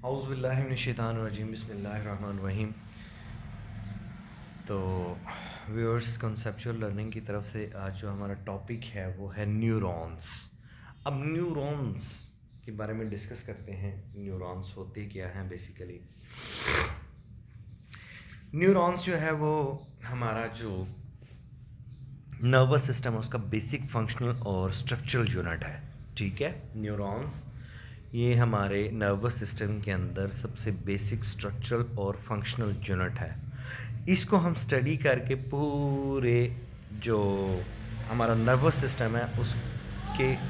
औज़ुबिल्लाहिमिनश्शैतानिर्रजीम बिस्मिल्लाहिर्रहमानिर्रहीम। तो viewers, conceptual learning की तरफ से आज जो हमारा टॉपिक है वो है न्यूरॉन्स। अब न्यूरॉन्स के बारे में डिस्कस करते हैं। न्यूरॉन्स होते क्या हैं बेसिकली। न्यूरॉन्स जो है वो हमारा जो नर्वस सिस्टम है उसका बेसिक फंक्शनल और स्ट्रक्चरल यूनिट है। ठीक है, न्यूरॉन्स ये हमारे नर्वस सिस्टम के अंदर सबसे बेसिक स्ट्रक्चरल और फंक्शनल यूनिट है। इसको हम स्टडी करके पूरे जो हमारा नर्वस सिस्टम है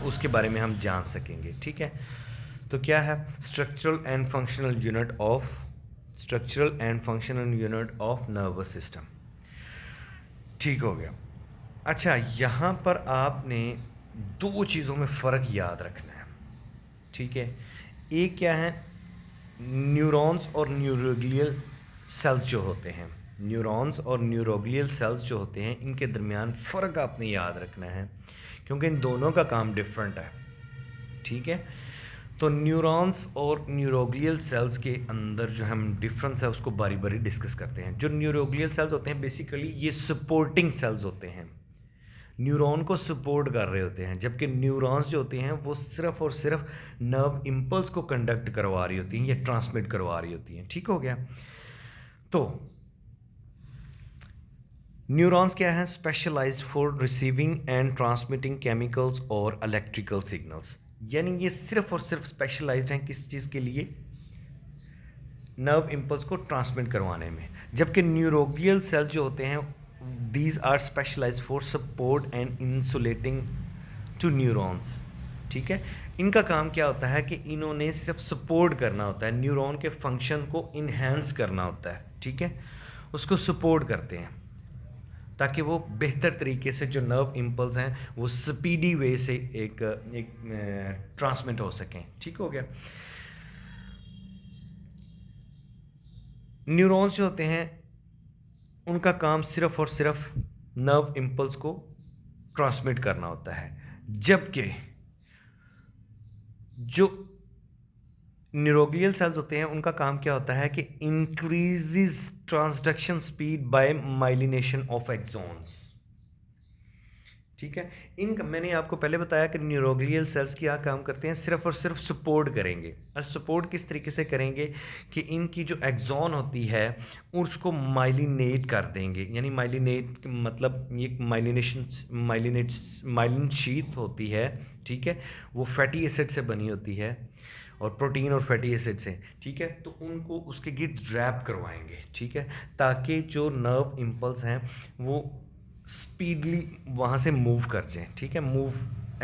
उसके बारे में हम जान सकेंगे। ठीक है, तो क्या है structural and functional unit of nervous system. ठीक हो गया। अच्छा, यहाँ पर आपने दो चीज़ों में फ़र्क याद रखना है। ठीक है, एक क्या है, न्यूरॉन्स और न्यूरोग्लियल सेल्स जो होते हैं। न्यूरॉन्स और न्यूरोग्लियल सेल्स जो होते हैं इनके दरमियान फ़र्क आपने याद रखना है, क्योंकि इन दोनों का काम डिफरेंट है। ठीक है, तो न्यूरॉन्स और न्यूरोग्लियल सेल्स के अंदर जो हम डिफरेंस है उसको बारी बारी डिस्कस करते हैं। जो न्यूरोग्लियल सेल्स होते हैं बेसिकली ये सपोर्टिंग सेल्स होते हैं, न्यूरॉन को सपोर्ट कर रहे होते हैं, जबकि न्यूरॉन्स जो होते हैं वो सिर्फ और सिर्फ नर्व इम्पल्स को कंडक्ट करवा रही होती हैं या ट्रांसमिट करवा रही होती हैं। ठीक हो गया। तो न्यूरॉन्स क्या है, specialised for receiving and transmitting chemicals और इलेक्ट्रिकल सिग्नल्स। यानी ये सिर्फ और सिर्फ स्पेशलाइज्ड हैं किस चीज़ के लिए, नर्व इम्पल्स को ट्रांसमिट करवाने में। जबकि न्यूरोग्लियल सेल जो होते हैं these are specialized for support and insulating to neurons। ठीक है, इनका काम क्या होता है कि इन्होंने सिर्फ सपोर्ट करना होता है, न्यूरॉन के फंक्शन को इन्हेंस करना होता है। ठीक है, उसको सपोर्ट करते हैं ताकि वो बेहतर तरीके से जो नर्व इम्पल्स हैं वो स्पीडी वे से एक ट्रांसमिट हो सकें। ठीक हो गया। न्यूरॉन्स जो होते हैं उनका काम सिर्फ और सिर्फ नर्व इम्पल्स को ट्रांसमिट करना होता है, जबकि जो न्यूरोग्लियल सेल्स होते हैं उनका काम क्या होता है कि increases transduction speed by myelination of axons. ठीक है, इनका मैंने आपको पहले बताया कि न्यूरोग्लियल सेल्स क्या काम करते हैं, सिर्फ और सिर्फ सपोर्ट करेंगे। और सपोर्ट किस तरीके से करेंगे कि इनकी जो एक्सॉन होती है उसको माइलिनेट कर देंगे। यानी माइलिनेट मतलब ये माइलिन शीथ होती है। ठीक है, वो फैटी एसिड से बनी होती है और प्रोटीन और फैटी एसिड से। ठीक है, तो उनको उसके गिर्द ड्रैप करवाएंगे। ठीक है, ताकि जो नर्व इम्पल्स हैं वो स्पीडली वहाँ से मूव कर जाएं। ठीक है, मूव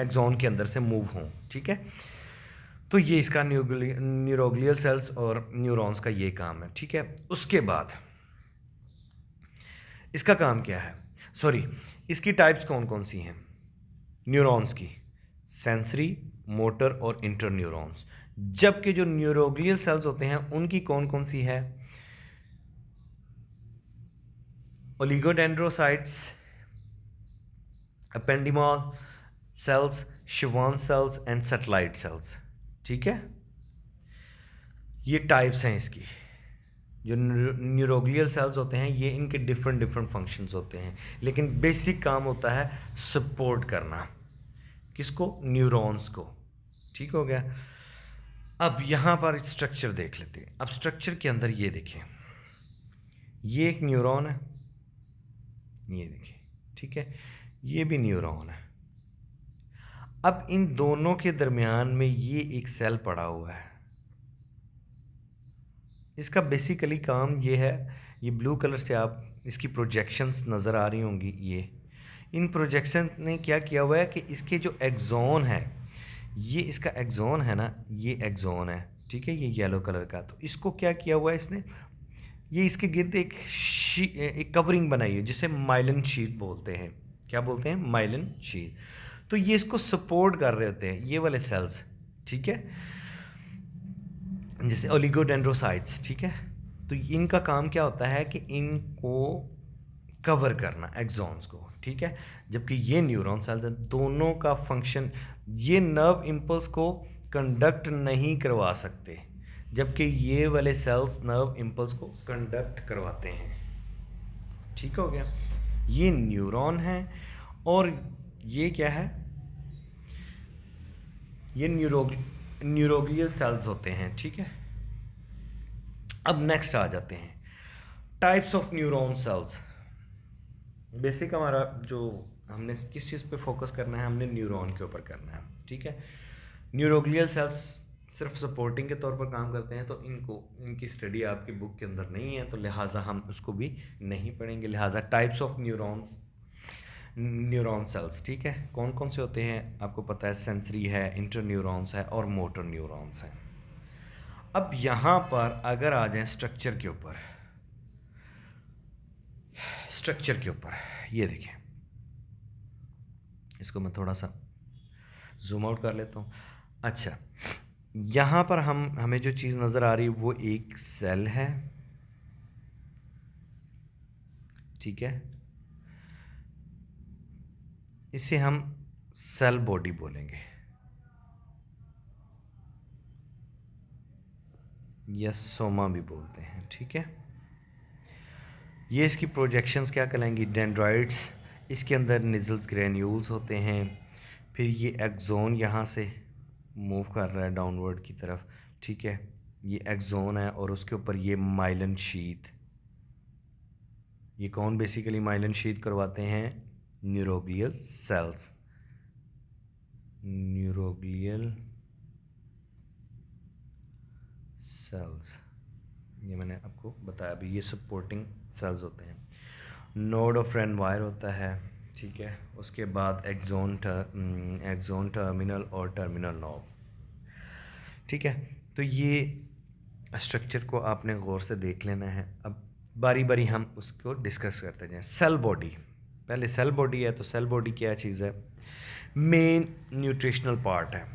एक्सॉन के अंदर से मूव हों। ठीक है, तो ये इसका न्यूरोग्लियल सेल्स और न्यूरॉन्स का ये काम है। ठीक है, उसके बाद इसका काम क्या है, सॉरी इसकी टाइप्स कौन कौन सी हैं न्यूरॉन्स की, सेंसरी, मोटर और इंटर न्यूरॉन्स। जबकि जो न्यूरोग्लियल सेल्स होते हैं उनकी कौन कौन सी है, oligodendrocytes, ependymal cells, Schwann cells and satellite cells. ठीक है, ये टाइप्स हैं इसकी। जो न्यूरोग्लियल सेल्स होते हैं ये इनके डिफरेंट फंक्शंस होते हैं, लेकिन बेसिक काम होता है सपोर्ट करना, किसको, न्यूरॉन्स को। ठीक हो गया। अब यहाँ पर स्ट्रक्चर देख लेते हैं। अब स्ट्रक्चर के अंदर ये देखें, ये एक न्यूरॉन है, ये देखिए। ठीक है, ये भी न्यूरॉन है। अब इन दोनों के दरमियान में ये एक सेल पड़ा हुआ है। इसका बेसिकली काम ये है, ये ब्लू कलर से आप इसकी प्रोजेक्शंस नज़र आ रही होंगी। ये इन प्रोजेक्शन ने क्या किया हुआ है कि इसके जो एक्सॉन है, ये इसका एक्सॉन है ना, ये एक्सॉन है। ठीक है, ये येलो कलर का। तो इसको क्या किया हुआ है इसने, ये इसके गिर्द एक कवरिंग बनाई है जिसे माइलिन शीट बोलते हैं। क्या बोलते हैं, माइलिन शीट। तो ये इसको सपोर्ट कर रहे होते हैं ये वाले सेल्स। ठीक है, जैसे ओलिगोडेंड्रोसाइट्स। ठीक है, तो इनका काम क्या होता है कि इनको कवर करना एक्सॉन्स को। ठीक है, जबकि ये न्यूरॉन सेल्स हैं, दोनों का फंक्शन, ये नर्व इम्पल्स को कंडक्ट नहीं करवा सकते, जबकि ये वाले सेल्स नर्व इम्पल्स को कंडक्ट करवाते हैं। ठीक हो गया, ये न्यूरॉन है और ये क्या है, ये न्यूरोग्लियल सेल्स होते हैं। ठीक है, अब नेक्स्ट आ जाते हैं types of neuron cells. Basic हमारा जो हमने किस चीज़ पे फोकस करना है, हमने न्यूरॉन के ऊपर करना है। ठीक है, न्यूरोग्लियल सेल्स सिर्फ सपोर्टिंग के तौर पर काम करते हैं, तो इनकी स्टडी आपकी बुक के अंदर नहीं है, तो लिहाजा हम उसको भी नहीं पढ़ेंगे। लिहाजा टाइप्स ऑफ न्यूरॉन सेल्स, ठीक है, कौन कौन से होते हैं आपको पता है, सेंसरी है, इंटरन्यूरॉन्स है और मोटर न्यूरॉन्स हैं। अब यहाँ पर अगर आ जाएं स्ट्रक्चर के ऊपर, ये देखें, इसको मैं थोड़ा सा जूम आउट कर लेता हूँ। अच्छा, यहाँ पर हमें जो चीज़ नज़र आ रही है वो एक सेल है। ठीक है, इसे हम सेल बॉडी बोलेंगे या सोमा भी बोलते हैं। ठीक है, ये इसकी प्रोजेक्शंस क्या कहलाएंगी, डेंड्राइट्स। इसके अंदर निजल्स ग्रेन्यूल्स होते हैं। फिर ये एक्सोन यहाँ से मूव कर रहा है डाउनवर्ड की तरफ। ठीक है, ये एक्सोन है और उसके ऊपर ये माइलन शीथ। ये कौन बेसिकली माइलन शीथ करवाते हैं, न्यूरोग्लियल सेल्स। ये मैंने आपको बताया अभी, ये सपोर्टिंग सेल्स होते हैं। नोड ऑफ रेनवायर होता है। ठीक है, उसके बाद एक्सोन टर्मिनल और टर्मिनल नोब। ठीक है, तो ये स्ट्रक्चर को आपने गौर से देख लेना है। अब बारी बारी हम उसको डिस्कस करते जाएं। सेल बॉडी, पहले सेल बॉडी है, तो सेल बॉडी क्या चीज़ है, मेन न्यूट्रिशनल पार्ट है।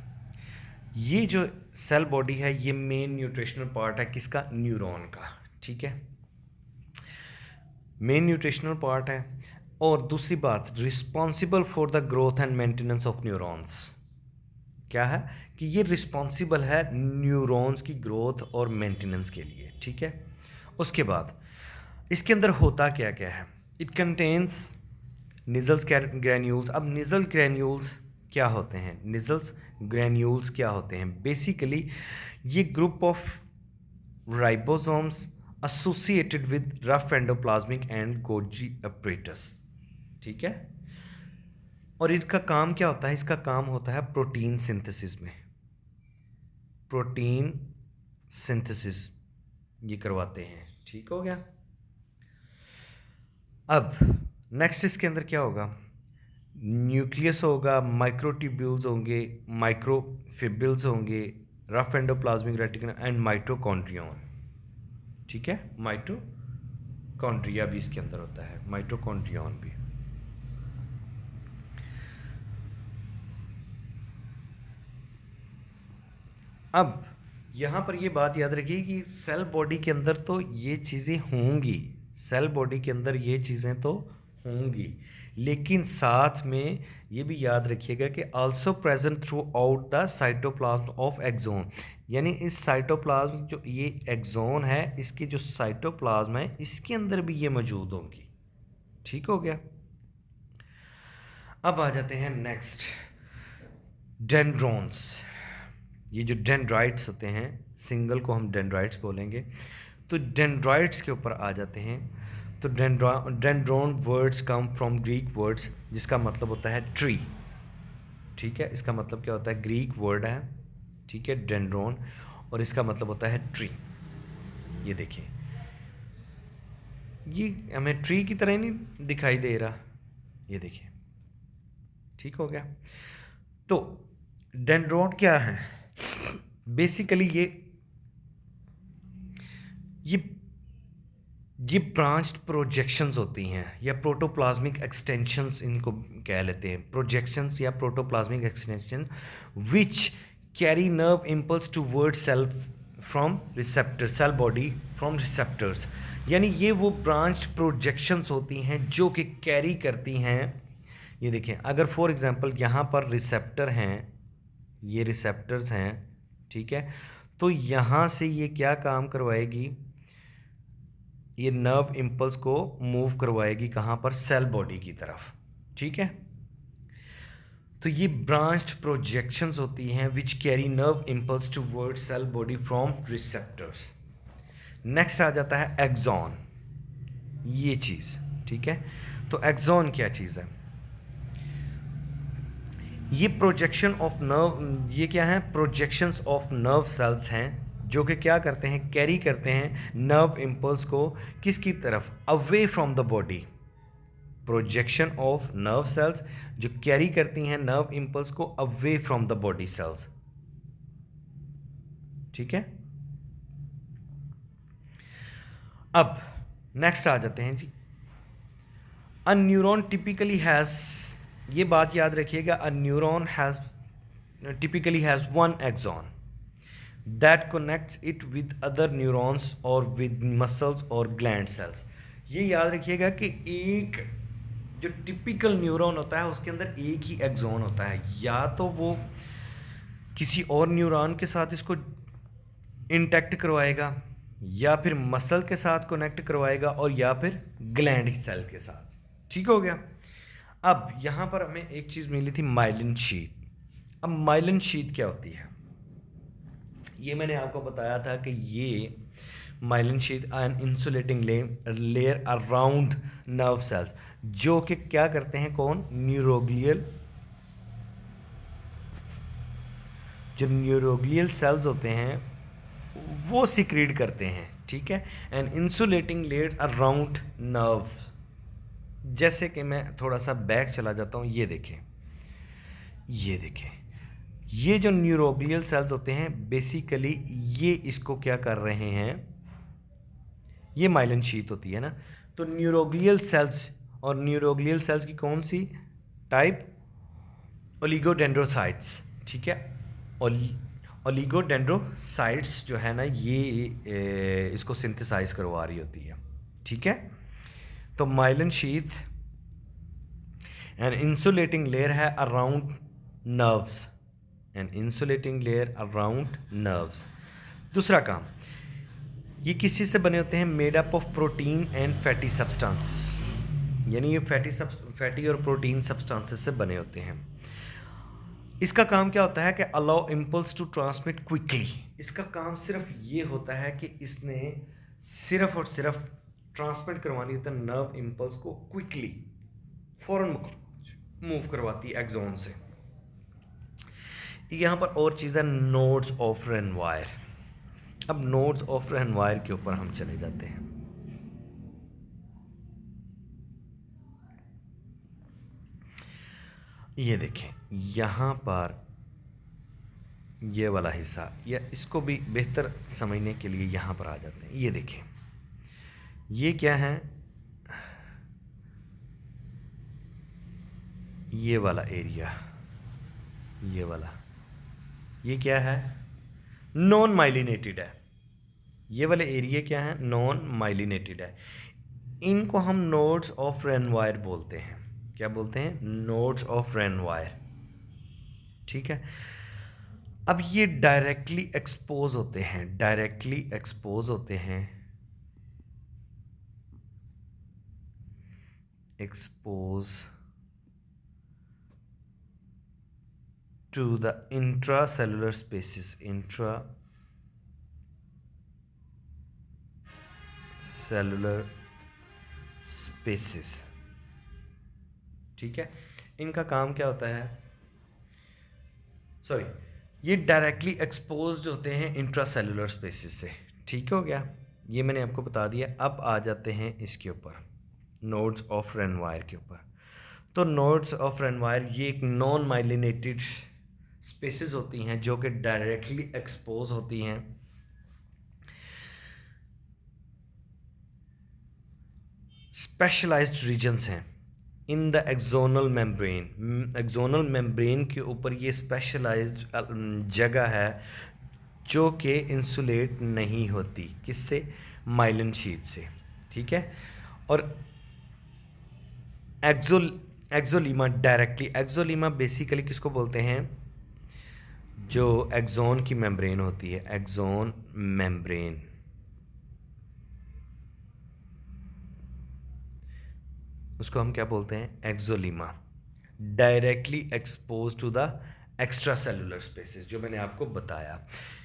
ये जो सेल बॉडी है ये मेन न्यूट्रिशनल पार्ट है किसका, न्यूरॉन का। ठीक है, मेन न्यूट्रिशनल पार्ट है। और दूसरी बात, responsible for the growth and maintenance of neurons. क्या है कि ये रिस्पॉन्सिबल है न्यूरॉन्स की ग्रोथ और मेंटेनेंस के लिए। ठीक है, उसके बाद इसके अंदर होता क्या क्या है, इट कंटेन्स निजल्स ग्रैन्यूल्स। अब निजल ग्रैन्यूल्स क्या होते हैं, निजल्स ग्रैन्यूल्स क्या होते हैं, बेसिकली ये group of ribosomes associated with rough endoplasmic and Golgi apparatus. ठीक है, और इसका काम क्या होता है, इसका काम होता है प्रोटीन सिंथेसिस में, प्रोटीन सिंथेसिस ये करवाते हैं। ठीक हो गया। अब नेक्स्ट इसके अंदर क्या होगा, न्यूक्लियस होगा, माइक्रोट्यूब्यूल्स होंगे, माइक्रोफिब्रिल्स होंगे, rough endoplasmic reticulum and mitochondrion. ठीक है, माइटोकॉन्ड्रिया भी इसके अंदर होता है, माइटोकॉन्ड्रियन भी। अब यहाँ पर ये बात याद रखिए कि सेल बॉडी के अंदर तो ये चीज़ें होंगी, सेल बॉडी के अंदर ये चीज़ें तो होंगी, लेकिन साथ में ये भी याद रखिएगा कि also present throughout the cytoplasm of axon. यानी इस साइटोप्लाज्म जो ये एक्सोन है, इसकी जो साइटोप्लाज्म है इसके अंदर भी ये मौजूद होंगी। ठीक हो गया। अब आ जाते हैं नेक्स्ट, डेंड्रोन्स। ये जो डेंड्राइट्स होते हैं, सिंगल को हम डेंड्राइट्स बोलेंगे, तो डेंड्राइट्स के ऊपर आ जाते हैं। तो डेंड्रोन words come from Greek words जिसका मतलब होता है ट्री। ठीक है, इसका मतलब क्या होता है, ग्रीक वर्ड है। ठीक है, डेंड्रोन, और इसका मतलब होता है ट्री। ये देखिए, ये हमें ट्री की तरह ही नहीं दिखाई दे रहा, ये देखिए। ठीक हो गया। तो डेंड्रोन क्या है, बेसिकली ये ब्रांच्ड प्रोजेक्शंस होती हैं या प्रोटोप्लाज्मिक एक्सटेंशंस इनको कह लेते हैं, प्रोजेक्शंस या protoplasmic extension which carry nerve impulse toward cell from receptor, cell body from receptors. यानी ये वो ब्रांच्ड प्रोजेक्शंस होती हैं जो कि कैरी करती हैं। ये देखें, अगर फॉर एग्जांपल यहाँ पर रिसेप्टर हैं, ये रिसेप्टर्स हैं, ठीक है, तो यहाँ से ये क्या काम करवाएगी, ये नर्व इम्पल्स को मूव करवाएगी कहाँ पर, सेल बॉडी की तरफ। ठीक है, तो ये ब्रांच्ड प्रोजेक्शंस होती हैं which carry nerve impulse toward cell body from receptors. Next आ जाता है एक्सॉन, ये चीज़। ठीक है, तो एक्सॉन क्या चीज़ है, ये प्रोजेक्शन ऑफ नर्व, ये क्या है, प्रोजेक्शंस ऑफ नर्व सेल्स हैं जो कि क्या करते हैं, कैरी करते हैं नर्व इम्पल्स को किसकी तरफ, away from the body. Projection of nerve cells जो कैरी करती हैं नर्व इम्पल्स को away from the body cells. ठीक है, अब नेक्स्ट आ जाते हैं जी, अ न्यूरॉन टिपिकली हैज, ये बात याद रखिएगा, a neuron has typically has one axon that connects it with other neurons और विद मसल्स और ग्लैंड सेल्स। ये याद रखिएगा कि एक जो टिपिकल न्यूरॉन होता है उसके अंदर एक ही एक्सॉन होता है, या तो वो किसी और न्यूरॉन के साथ इसको इंटैक्ट करवाएगा, या फिर मसल के साथ कनेक्ट करवाएगा, और या फिर ग्लैंड सेल के साथ। ठीक हो गया। अब यहाँ पर हमें एक चीज़ मिली थी, माइलिन शीथ। अब माइलिन शीथ क्या होती है, ये मैंने आपको बताया था कि ये myelin sheath an insulating layer around nerve cells, जो कि क्या करते हैं, कौन, न्यूरोग्लियल, जो न्यूरोग्लियल सेल्स होते हैं वो सिक्रीट करते हैं। ठीक है, an insulating layer around nerves. जैसे कि मैं थोड़ा सा बैक चला जाता हूँ, ये देखें, ये देखें, ये जो न्यूरोग्लियल सेल्स होते हैं बेसिकली ये इसको क्या कर रहे हैं, ये माइलिन शीथ होती है ना, तो न्यूरोग्लियल सेल्स, और न्यूरोग्लियल सेल्स की कौन सी टाइप, ओलिगोडेंड्रोसाइट्स। ठीक है, ओलिगोडेंड्रोसाइट्स जो है ना ये इसको सिंथेसाइज करवा रही होती है। ठीक है, तो myelin sheath an insulating layer है around nerves, an insulating layer around nerves. दूसरा काम, ये किसी से बने होते हैं, made up of protein and fatty substances, यानी ये फैटी और प्रोटीन सब्सटेंसेस से बने होते हैं। इसका काम क्या होता है कि allow impulse to transmit quickly. इसका काम सिर्फ ये होता है कि इसने सिर्फ और सिर्फ ट्रांसमिट करवानी होता है नर्व इम्पल्स को क्विकली, फौरन मूव करवाती है एक्सॉन से। यहाँ पर और चीज़ है नोड्स ऑफ रेनवायर। अब नोड्स ऑफ रेनवायर के ऊपर हम चले जाते हैं। ये देखें, यहाँ पर ये वाला हिस्सा, या इसको भी बेहतर समझने के लिए यहाँ पर आ जाते हैं। ये देखें, ये क्या है, ये वाला एरिया, ये वाला, ये क्या है, नॉन माइलिनेटेड है। ये वाले एरिया क्या है, नॉन माइलिनेटेड है। इनको हम नोड्स ऑफ रेनवायर बोलते हैं। क्या बोलते हैं, नोड्स ऑफ रेनवायर। ठीक है, अब ये डायरेक्टली एक्सपोज होते हैं, डायरेक्टली एक्सपोज होते हैं, expose to the intracellular spaces, intracellular spaces. ठीक है, इनका काम क्या होता है, सॉरी, ये डायरेक्टली एक्सपोज्ड होते हैं इंट्रासेलुलर स्पेसिस से। ठीक हो गया, ये मैंने आपको बता दिया। अब आ जाते हैं इसके ऊपर, नोड्स ऑफ रेनवायर के ऊपर। तो नोड्स ऑफ रेनवायर ये एक नॉन माइलिनेटेड स्पेसिस होती हैं जो कि डायरेक्टली एक्सपोज होती हैं स्पेशलाइज्ड रीजन्स हैं in the axonal membrane. Axonal membrane के ऊपर ये स्पेशलाइज्ड जगह है जो कि इंसुलेट नहीं होती, किससे, माइलिन शीथ से। ठीक है, और एक्सोलीमा डायरेक्टली, एक्सोलीमा बेसिकली किसको बोलते हैं, जो एक्सोन की मेम्ब्रेन होती है, एक्सोन मेम्ब्रेन, उसको हम क्या बोलते हैं, axolemma, directly expose to the extracellular spaces. जो मैंने आपको बताया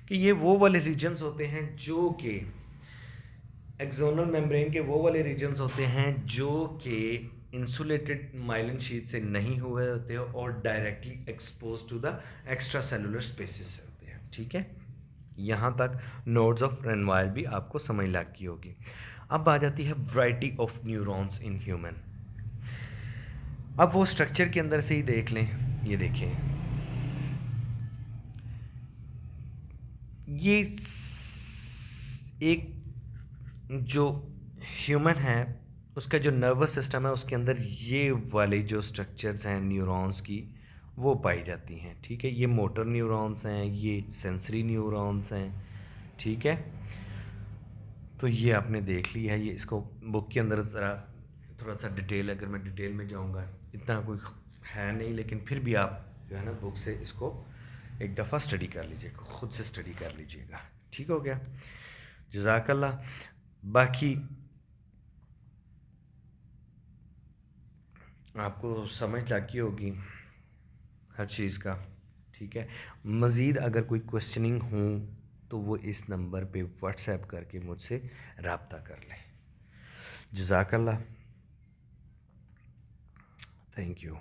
कि ये वो वाले रीजन्स होते हैं जो कि एक्सोनल मेम्ब्रेन के वो वाले रीजन्स होते हैं जो कि इंसुलेटेड माइलिन शीट से नहीं हुए होते हैं और directly expose to the extracellular spaces से होते हैं। ठीक है, यहाँ तक नोड्स ऑफ रेनवायर भी आपको समझ लग गई होगी। अब आ जाती है variety of neurons in human. अब वो स्ट्रक्चर के अंदर से ही देख लें, ये देखें, ये एक जो ह्यूमन है उसका जो नर्वस सिस्टम है उसके अंदर ये वाले जो स्ट्रक्चर्स हैं न्यूरॉन्स की वो पाई जाती हैं। ठीक है, ये मोटर न्यूरॉन्स हैं, ये सेंसरी न्यूरॉन्स हैं। ठीक है, तो ये आपने देख लिया है। ये इसको बुक के अंदर ज़रा थोड़ा सा डिटेल, अगर मैं डिटेल में जाऊंगा इतना कोई है नहीं, लेकिन फिर भी आप जो है ना बुक से इसको एक दफ़ा स्टडी कर लीजिएगा, ख़ुद से स्टडी कर लीजिएगा। ठीक हो गया, जज़ाकल्लाह। बाकी आपको समझ लगी होगी हर चीज़ का। ठीक है, मज़ीद अगर कोई क्वेश्चनिंग हो तो वो इस नंबर पे व्हाट्सएप करके मुझसे रब्ता कर लें। जज़ाकल्लाह, थैंक यू।